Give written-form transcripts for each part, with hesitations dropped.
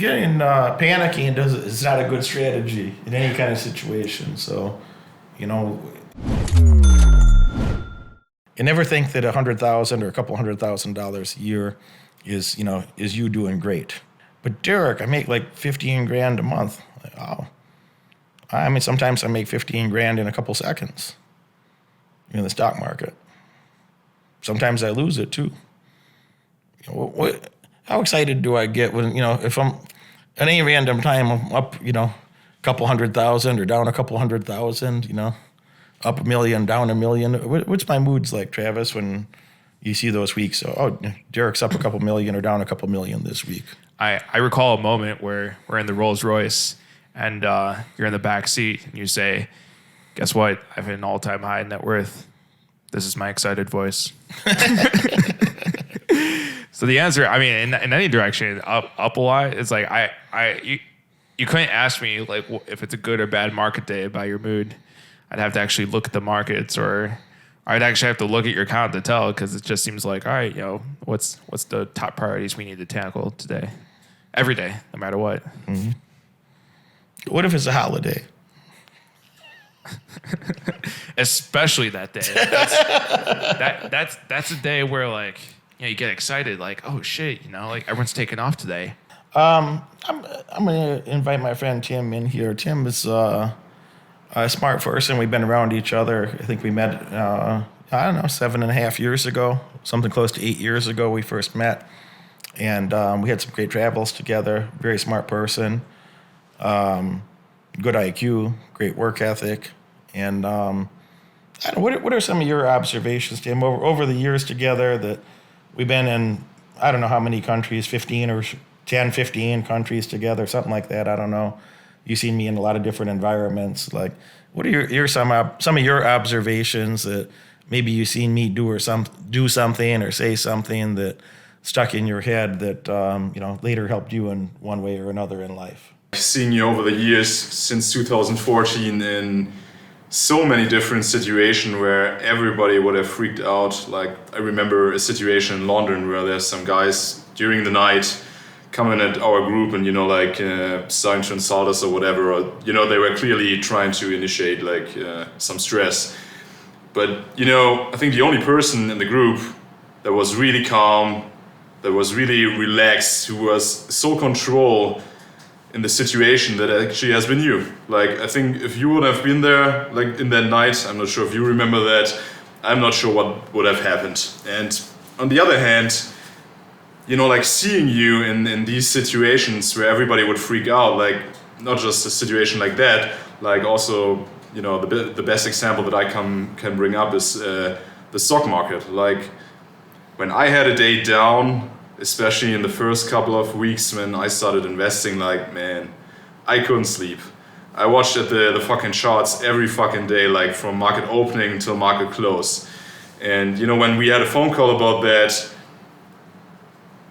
getting panicking is not a good strategy in any kind of situation. So, you know, you never think that $100,000 or a couple $100,000 a year is you doing great. But Derek, I make like 15 grand a month. Like, oh, I mean, sometimes I make 15 grand in a couple seconds in the stock market. Sometimes I lose it too. How excited do I get when, if I'm at any random time I'm up, a couple 100,000 or down a couple 100,000, up $1 million, down $1 million. What's my moods like, Travis, when you see those weeks? So, Derek's up a couple million or down a couple million this week. I recall a moment where we're in the Rolls Royce and you're in the back seat and you say, guess what? I have an all-time high net worth. This is my excited voice. So the answer, I mean, in any direction, up a lot. It's like you couldn't ask me like if it's a good or bad market day about your mood. I'd have to actually look at the markets, or I'd actually have to look at your account to tell, because it just seems like, all right, what's the top priorities we need to tackle today, every day, no matter what. Mm-hmm. What if it's a holiday? Especially that day. That's a day where like you get excited, like, oh shit, like everyone's taking off today. I'm gonna invite my friend Tim in here. Tim is a smart person. We've been around each other. I think we met 7.5 years ago, something close to 8 years ago. We first met, and we had some great travels together. Very smart person, good IQ, great work ethic, and what are some of your observations, Tim, over the years together that we've been in, I don't know how many countries, 15 or 10, 15 countries together, something like that. I don't know. You've seen me in a lot of different environments. Like, what are some of your observations that maybe you've seen me do something or say something that stuck in your head that later helped you in one way or another in life? I've seen you over the years since 2014 in so many different situations where everybody would have freaked out. Like, I remember a situation in London where there's some guys during the night coming at our group and starting to insult us or whatever, or they were clearly trying to initiate some stress. But I think the only person in the group that was really calm, that was really relaxed, who was so control in the situation, that actually has been you. Like, I think if you would have been there like in that night, I'm not sure if you remember that, I'm not sure what would have happened. And on the other hand, seeing you in these situations where everybody would freak out, like not just a situation like that, like also, the best example that I can bring up is the stock market. Like, when I had a day down, especially in the first couple of weeks when I started investing, like, man, I couldn't sleep. I watched at the fucking charts every fucking day, like from market opening until market close. And when we had a phone call about that,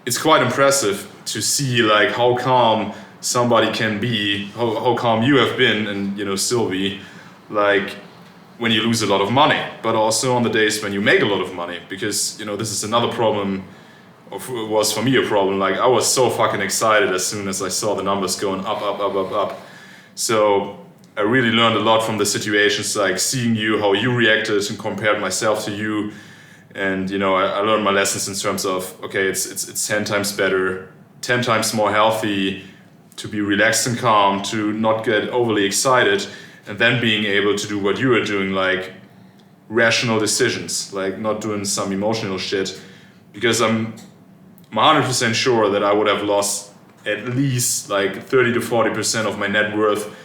it's quite impressive to see like how calm somebody can be, how calm you have been and still be, like when you lose a lot of money, but also on the days when you make a lot of money, because this is another problem, or was for me a problem. Like, I was so fucking excited as soon as I saw the numbers going up. So I really learned a lot from the situations, like seeing you, how you reacted, and compared myself to you. And I learned my lessons in terms of, okay, it's 10 times better, 10 times more healthy to be relaxed and calm, to not get overly excited, and then being able to do what you are doing, like rational decisions, like not doing some emotional shit. Because I'm 100% sure that I would have lost at least like 30 to 40% of my net worth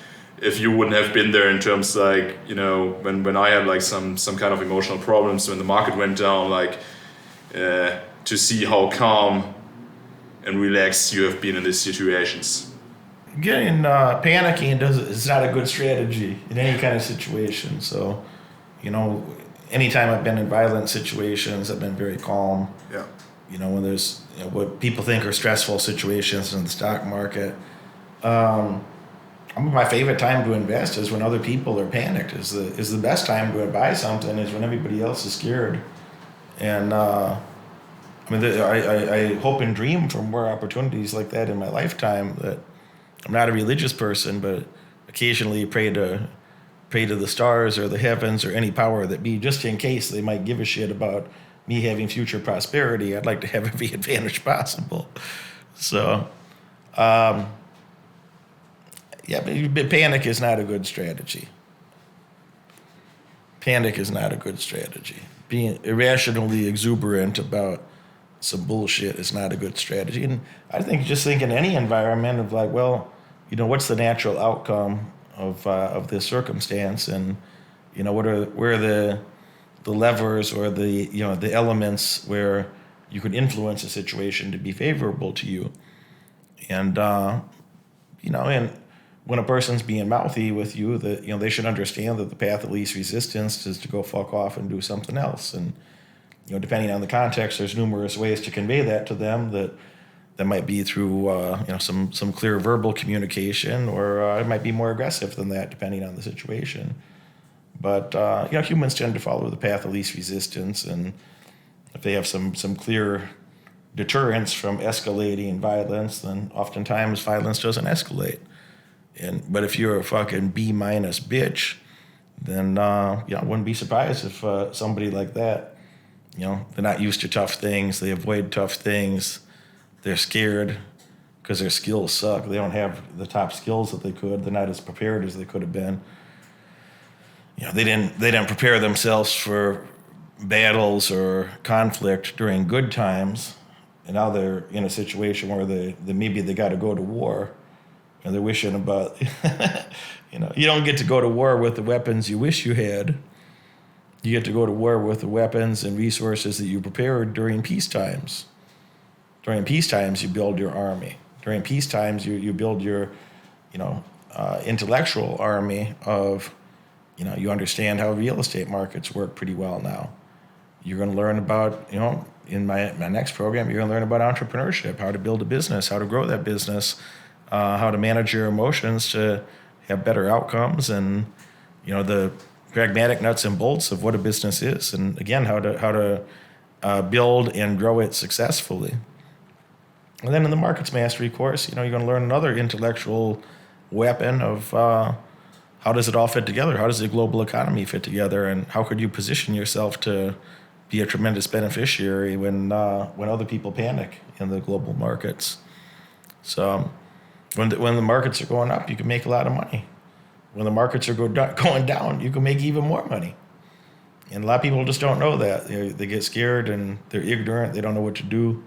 if you wouldn't have been there, in terms like, when I had like some kind of emotional problems, when the market went down, like to see how calm and relaxed you have been in these situations. Getting panicking is not a good strategy in any kind of situation. So, anytime I've been in violent situations, I've been very calm. Yeah. When there's what people think are stressful situations in the stock market. My favorite time to invest is when other people are panicked. Is the best time to buy something is when everybody else is scared. And I mean, I hope and dream for more opportunities like that in my lifetime. That I'm not a religious person, but occasionally pray to the stars or the heavens or any power that be, just in case they might give a shit about me having future prosperity. I'd like to have every advantage possible. So, yeah, but panic is not a good strategy. Panic is not a good strategy. Being irrationally exuberant about some bullshit is not a good strategy. And I think in any environment of like, well, what's the natural outcome of this circumstance, and where are the levers or the elements where you could influence a situation to be favorable to you, and and when a person's being mouthy with you, that they should understand that the path of least resistance is to go fuck off and do something else. And depending on the context, there's numerous ways to convey that to them. That might be through some clear verbal communication, or it might be more aggressive than that, depending on the situation. But humans tend to follow the path of least resistance, and if they have some clear deterrence from escalating violence, then oftentimes violence doesn't escalate. But if you're a fucking B- bitch, then I wouldn't be surprised if somebody like that, they're not used to tough things, they avoid tough things, they're scared because their skills suck. They don't have the top skills that they could. They're not as prepared as they could have been. They didn't prepare themselves for battles or conflict during good times, and now they're in a situation where maybe they got to go to war. And they're wishing about, you don't get to go to war with the weapons you wish you had. You get to go to war with the weapons and resources that you prepared during peace times. During peace times, you build your army. During peace times, you build your, intellectual army of, you understand how real estate markets work pretty well now. You're going to learn about, in my next program, you're going to learn about entrepreneurship, how to build a business, how to grow that business, how to manage your emotions to have better outcomes, and the pragmatic nuts and bolts of what a business is, and again how to build and grow it successfully. And then in the markets mastery course, you're going to learn another intellectual weapon of how does it all fit together? How does the global economy fit together, and how could you position yourself to be a tremendous beneficiary when other people panic in the global markets? So. When the markets are going up, you can make a lot of money. When the markets are going down, you can make even more money. And a lot of people just don't know that. They get scared and they're ignorant. They don't know what to do.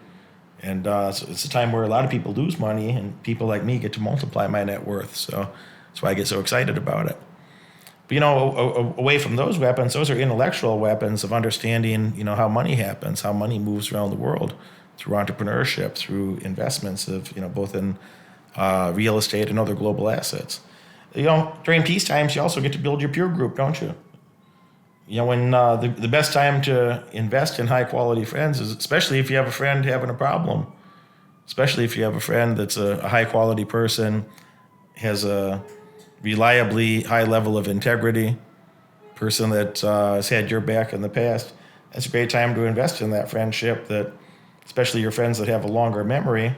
And so it's a time where a lot of people lose money, and people like me get to multiply my net worth. So that's why I get so excited about it. But away from those weapons, those are intellectual weapons of understanding, how money happens, how money moves around the world through entrepreneurship, through investments of, both in real estate and other global assets. During peace times, you also get to build your peer group, don't you? When the best time to invest in high quality friends is, especially if you have a friend having a problem, especially if you have a friend that's a high quality person, has a reliably high level of integrity, person that has had your back in the past. That's a great time to invest in that friendship, that especially your friends that have a longer memory.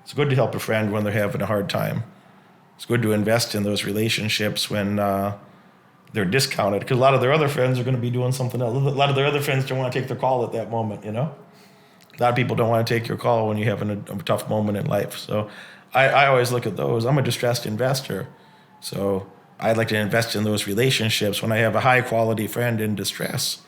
It's good to help a friend when they're having a hard time. It's good to invest in those relationships when they're discounted, because a lot of their other friends are going to be doing something else. A lot of their other friends don't want to take their call at that moment, A lot of people don't want to take your call when you're having a tough moment in life. So I always look at those. I'm a distressed investor. So I'd like to invest in those relationships when I have a high quality friend in distress.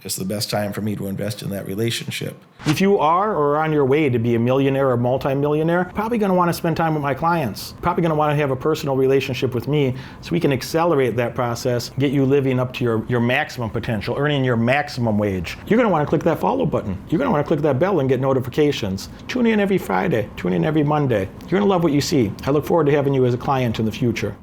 It's the best time for me to invest in that relationship. If you are or are on your way to be a millionaire or multimillionaire, probably going to want to spend time with my clients. Probably going to want to have a personal relationship with me so we can accelerate that process, get you living up to your maximum potential, earning your maximum wage. You're going to want to click that follow button. You're going to want to click that bell and get notifications. Tune in every Friday. Tune in every Monday. You're going to love what you see. I look forward to having you as a client in the future.